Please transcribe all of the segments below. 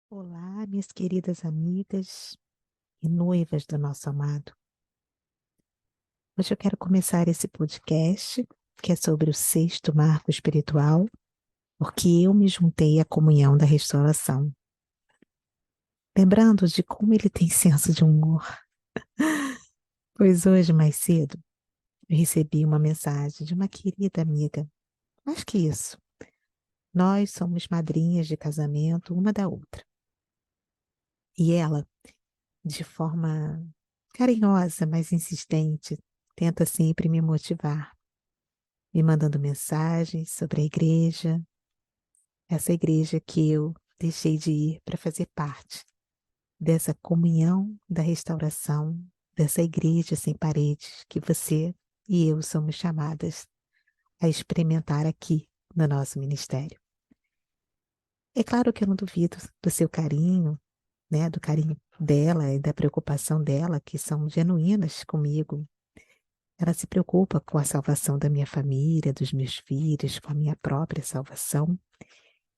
Olá, minhas queridas amigas e noivas do nosso amado. Hoje eu quero começar esse podcast, que é sobre o sexto marco espiritual, porque eu me juntei à comunhão da restauração. Lembrando de como ele tem senso de humor, pois hoje, mais cedo, eu recebi uma mensagem de uma querida amiga. Mais que isso, nós somos madrinhas de casamento uma da outra. E ela, de forma carinhosa, mas insistente, tenta sempre me motivar, me mandando mensagens sobre a igreja, essa igreja que eu deixei de ir para fazer parte dessa comunhão da restauração, dessa igreja sem paredes que você e eu somos chamadas a experimentar aqui no nosso ministério. É claro que eu não duvido do seu carinho, né, do carinho dela e da preocupação dela, que são genuínas comigo. Ela se preocupa com a salvação da minha família, dos meus filhos, com a minha própria salvação.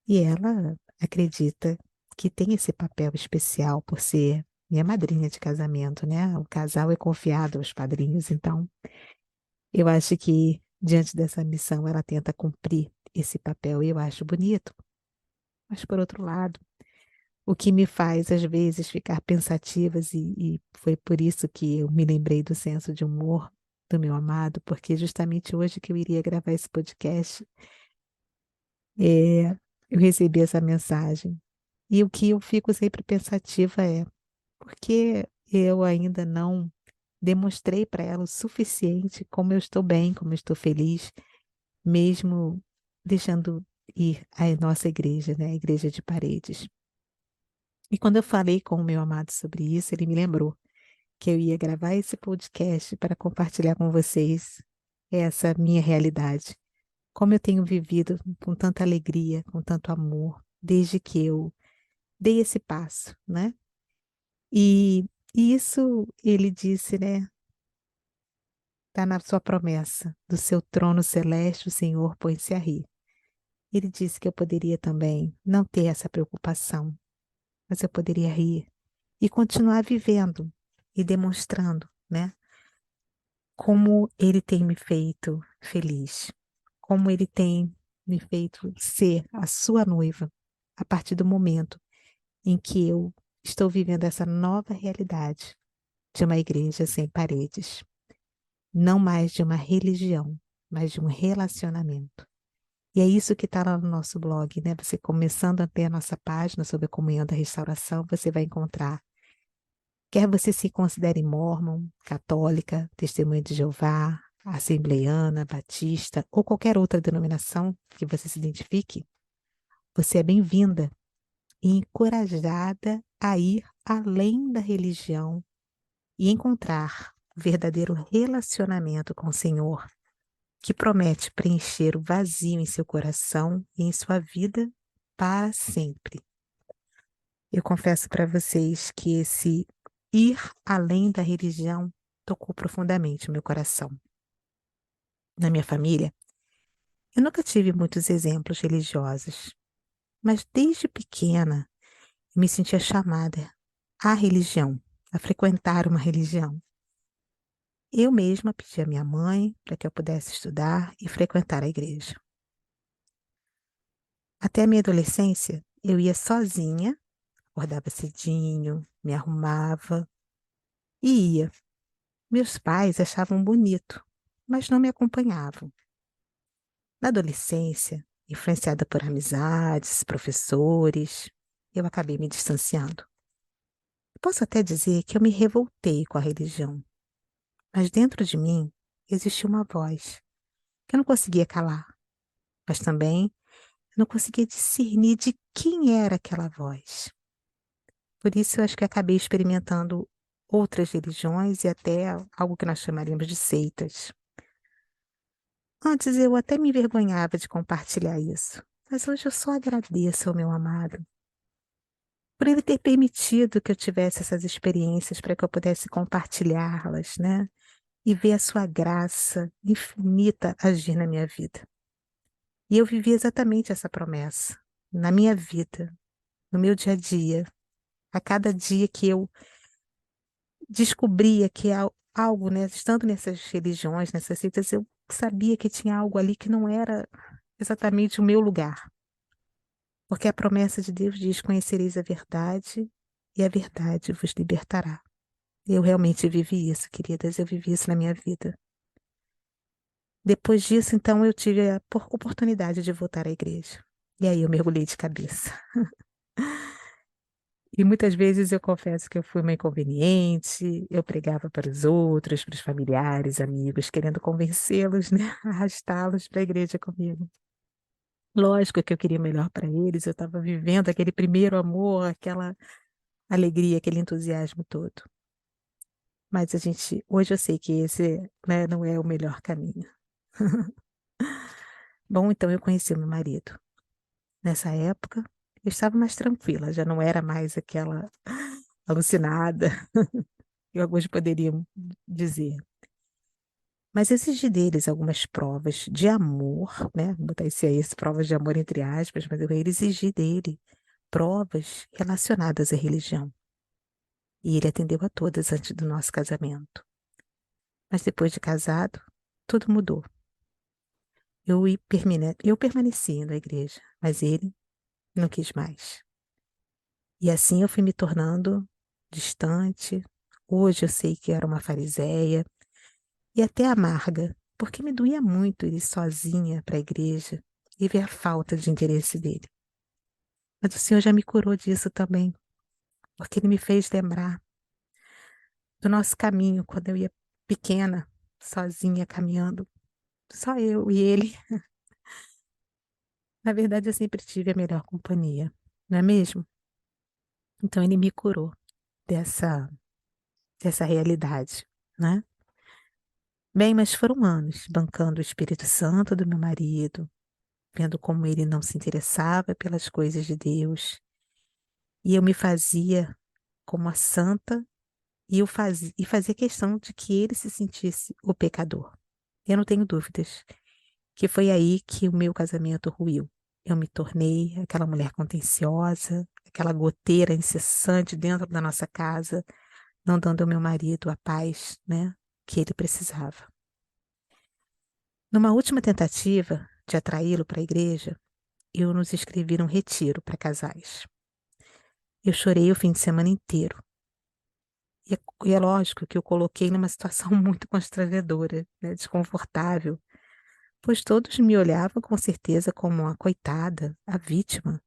E ela acredita que tem esse papel especial por ser minha madrinha de casamento, né? O casal é confiado aos padrinhos, então eu acho que diante dessa missão ela tenta cumprir esse papel e eu acho bonito. Mas por outro lado, o que me faz às vezes ficar pensativas e foi por isso que eu me lembrei do senso de humor do meu amado, porque justamente hoje que eu iria gravar esse podcast, é, eu recebi essa mensagem. E o que eu fico sempre pensativa é, por que eu ainda não demonstrei para ela o suficiente como eu estou bem, como eu estou feliz, mesmo deixando ir a nossa igreja, né, a igreja de paredes. E quando eu falei com o meu amado sobre isso, ele me lembrou que eu ia gravar esse podcast para compartilhar com vocês essa minha realidade. Como eu tenho vivido com tanta alegria, com tanto amor, desde que eu dei esse passo, né? E isso ele disse, né? Está na sua promessa, do seu trono celeste, o Senhor põe-se a rir. Ele disse que eu poderia também não ter essa preocupação, mas eu poderia rir e continuar vivendo e demonstrando, né? Como ele tem me feito feliz, como ele tem me feito ser a sua noiva a partir do momento em que eu estou vivendo essa nova realidade de uma igreja sem paredes, não mais de uma religião, mas de um relacionamento. E é isso que está lá no nosso blog, né? Você começando a ter a nossa página sobre a comunhão da restauração, você vai encontrar. Quer você se considere mórmon, católica, testemunha de Jeová, assembleiana, batista ou qualquer outra denominação que você se identifique, você é bem-vinda e encorajada a ir além da religião e encontrar o verdadeiro relacionamento com o Senhor, que promete preencher o vazio em seu coração e em sua vida para sempre. Eu confesso para vocês que esse ir além da religião tocou profundamente o meu coração. Na minha família, eu nunca tive muitos exemplos religiosos, mas desde pequena eu me sentia chamada à religião, a frequentar uma religião. Eu mesma pedi à minha mãe para que eu pudesse estudar e frequentar a igreja. Até a minha adolescência, eu ia sozinha, acordava cedinho, me arrumava e ia. Meus pais achavam bonito, mas não me acompanhavam. Na adolescência, influenciada por amizades, professores, eu acabei me distanciando. Posso até dizer que eu me revoltei com a religião, mas dentro de mim existia uma voz que eu não conseguia calar, mas também eu não conseguia discernir de quem era aquela voz. Por isso eu acho que acabei experimentando outras religiões e até algo que nós chamaríamos de seitas. Antes eu até me envergonhava de compartilhar isso, mas hoje eu só agradeço ao meu amado por ele ter permitido que eu tivesse essas experiências para que eu pudesse compartilhá-las, né? E ver a sua graça infinita agir na minha vida. E eu vivi exatamente essa promessa na minha vida. no meu dia a dia. A cada dia que eu descobria que algo, né, estando nessas religiões, nessas seitas, eu sabia que tinha algo ali que não era exatamente o meu lugar. Porque a promessa de Deus diz: conhecereis a verdade e a verdade vos libertará. Eu realmente vivi isso, queridas, eu vivi isso na minha vida. Depois disso, então, eu tive a oportunidade de voltar à igreja. E aí eu mergulhei de cabeça. E muitas vezes eu confesso que eu fui uma inconveniente, eu pregava para os outros, para os familiares, amigos, querendo convencê-los, né, arrastá-los para a igreja comigo. Lógico que eu queria melhor para eles, eu estava vivendo aquele primeiro amor, aquela alegria, aquele entusiasmo todo. Mas hoje eu sei que esse, né, não é o melhor caminho. Bom, então eu conheci o meu marido. Nessa época, eu estava mais tranquila, já não era mais aquela alucinada, que alguns poderiam dizer. Mas exigi deles algumas provas de amor, né? Vou botar isso aí, provas de amor entre aspas, mas eu exigi dele provas relacionadas à religião. E ele atendeu a todas antes do nosso casamento. Mas depois de casado, tudo mudou. Eu permaneci na igreja, mas ele não quis mais. E assim eu fui me tornando distante. Hoje eu sei que era uma fariseia e até amarga, porque me doía muito ir sozinha para a igreja e ver a falta de interesse dele. Mas o Senhor já me curou disso também, porque ele me fez lembrar do nosso caminho quando eu ia pequena, sozinha, caminhando, só eu e ele. Na verdade, eu sempre tive a melhor companhia, não é mesmo? Então ele me curou dessa, dessa realidade, né? Bem, mas foram anos bancando o Espírito Santo do meu marido, vendo como ele não se interessava pelas coisas de Deus, e eu me fazia como a santa e fazia questão de que ele se sentisse o pecador. Eu não tenho dúvidas que foi aí que o meu casamento ruiu. Eu me tornei aquela mulher contenciosa, aquela goteira incessante dentro da nossa casa, não dando ao meu marido a paz, né, que ele precisava. Numa última tentativa de atraí-lo para a igreja, eu nos inscrevi num retiro para casais. Eu chorei o fim de semana inteiro. E é lógico que eu coloquei numa situação muito constrangedora, né, desconfortável, pois todos me olhavam com certeza como a coitada, a vítima.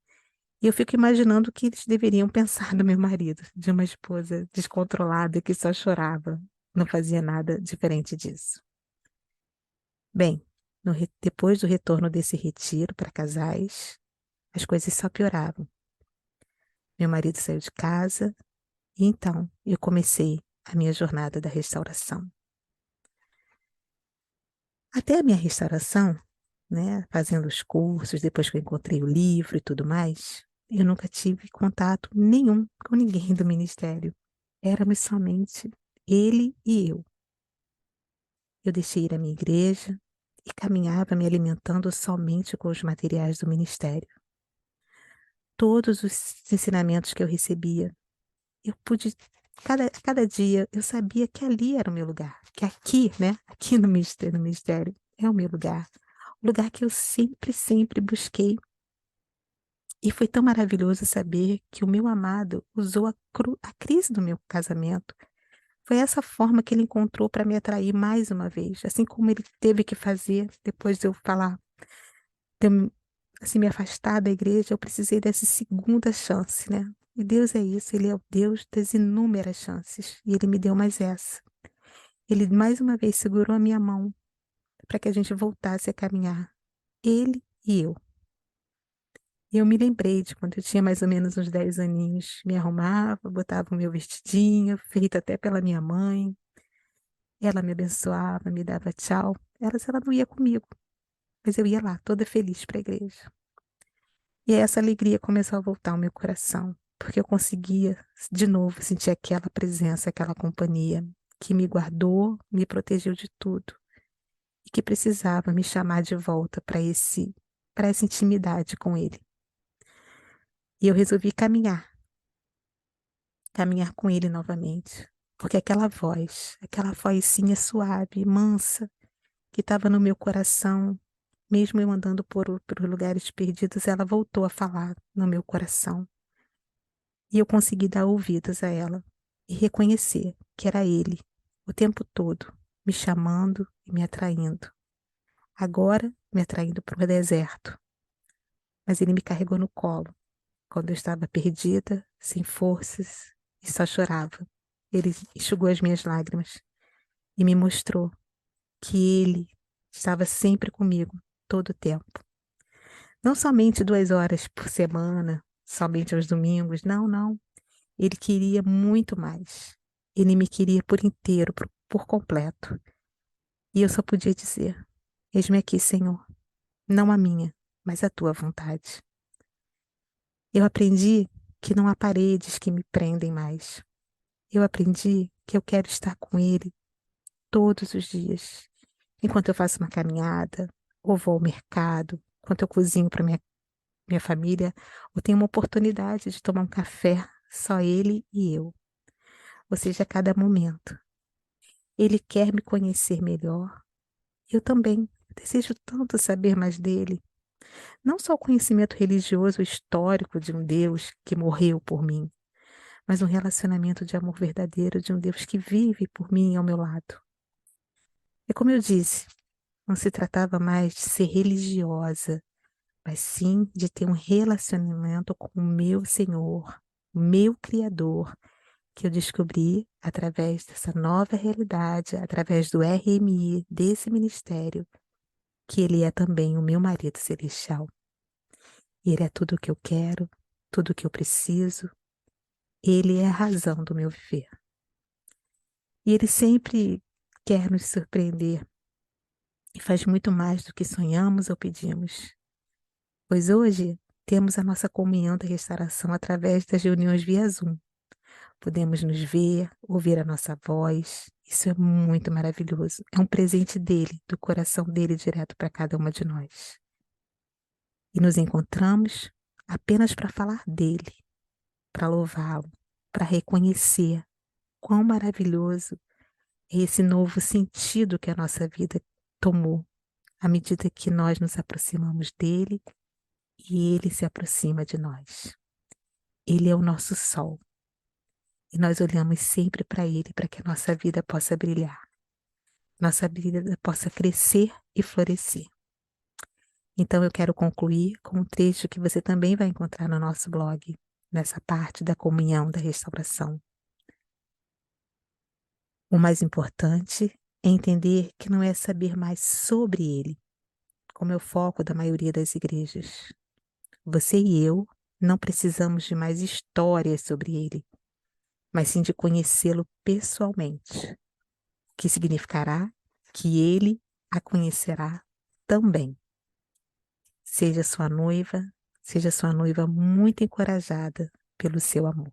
E eu fico imaginando o que eles deveriam pensar do meu marido, de uma esposa descontrolada que só chorava, não fazia nada diferente disso. Bem, depois do retorno desse retiro para casais, as coisas só pioravam. Meu marido saiu de casa e então eu comecei a minha jornada da restauração. Até a minha restauração, né, fazendo os cursos, depois que eu encontrei o livro e tudo mais, eu nunca tive contato nenhum com ninguém do ministério. Éramos somente ele e eu. Eu deixei ir à minha igreja e caminhava me alimentando somente com os materiais do ministério. Todos os ensinamentos que eu recebia, eu pude, cada dia, eu sabia que ali era o meu lugar, que aqui, né, aqui no ministério, é o meu lugar. O lugar que eu sempre, sempre busquei. E foi tão maravilhoso saber que o meu amado usou a crise do meu casamento. Foi essa forma que ele encontrou para me atrair mais uma vez, assim como ele teve que fazer depois de eu falar, de eu, assim, me afastar da igreja, eu precisei dessa segunda chance, né? E Deus é isso, Ele é o Deus das inúmeras chances. E Ele me deu mais essa. Ele mais uma vez segurou a minha mão para que a gente voltasse a caminhar. Ele e eu. E eu me lembrei de quando eu tinha mais ou menos uns 10 aninhos, me arrumava, botava o meu vestidinho, feito até pela minha mãe. Ela me abençoava, me dava tchau. Ela não ia comigo, mas eu ia lá, toda feliz para a igreja. E essa alegria começou a voltar ao meu coração, porque eu conseguia de novo sentir aquela presença, aquela companhia que me guardou, me protegeu de tudo e que precisava me chamar de volta para essa intimidade com ele. E eu resolvi caminhar com ele novamente. Porque aquela vozinha suave, mansa, que estava no meu coração, mesmo eu andando por lugares perdidos, ela voltou a falar no meu coração. E eu consegui dar ouvidos a ela e reconhecer que era ele, o tempo todo, me chamando e me atraindo. Agora, me atraindo para o deserto. Mas ele me carregou no colo quando eu estava perdida, sem forças e só chorava. Ele enxugou as minhas lágrimas e me mostrou que ele estava sempre comigo, todo o tempo. Não somente 2 horas por semana, somente aos domingos, não, não. Ele queria muito mais. Ele me queria por inteiro, por completo. E eu só podia dizer: Eis-me aqui, Senhor, não a minha, mas a tua vontade. Eu aprendi que não há paredes que me prendem mais. Eu aprendi que eu quero estar com Ele todos os dias, enquanto eu faço uma caminhada, ou vou ao mercado, enquanto eu cozinho para minha família, ou tenho uma oportunidade de tomar um café, só Ele e eu, ou seja, a cada momento. Ele quer me conhecer melhor. Eu também desejo tanto saber mais dele. Não só o conhecimento religioso histórico de um Deus que morreu por mim, mas um relacionamento de amor verdadeiro de um Deus que vive por mim ao meu lado. É como eu disse, não se tratava mais de ser religiosa, mas sim de ter um relacionamento com o meu Senhor, o meu Criador, que eu descobri através dessa nova realidade, através do RMI, desse ministério, que Ele é também o meu marido celestial. Ele é tudo o que eu quero, tudo o que eu preciso. Ele é a razão do meu viver. E Ele sempre quer nos surpreender e faz muito mais do que sonhamos ou pedimos. Pois hoje temos a nossa comunhão da restauração através das reuniões via Zoom. Podemos nos ver, ouvir a nossa voz. Isso é muito maravilhoso. É um presente dele, do coração dele direto para cada uma de nós. E nos encontramos apenas para falar dele, para louvá-lo, para reconhecer quão maravilhoso é esse novo sentido que a nossa vida tomou à medida que nós nos aproximamos dele e ele se aproxima de nós. Ele é o nosso sol e nós olhamos sempre para ele para que a nossa vida possa brilhar, nossa vida possa crescer e florescer. Então eu quero concluir com um trecho que você também vai encontrar no nosso blog, nessa parte da comunhão da restauração. O mais importante é entender que não é saber mais sobre ele, como é o foco da maioria das igrejas. Você e eu não precisamos de mais histórias sobre ele, mas sim de conhecê-lo pessoalmente, o que significará que ele a conhecerá também. Seja sua noiva muito encorajada pelo seu amor.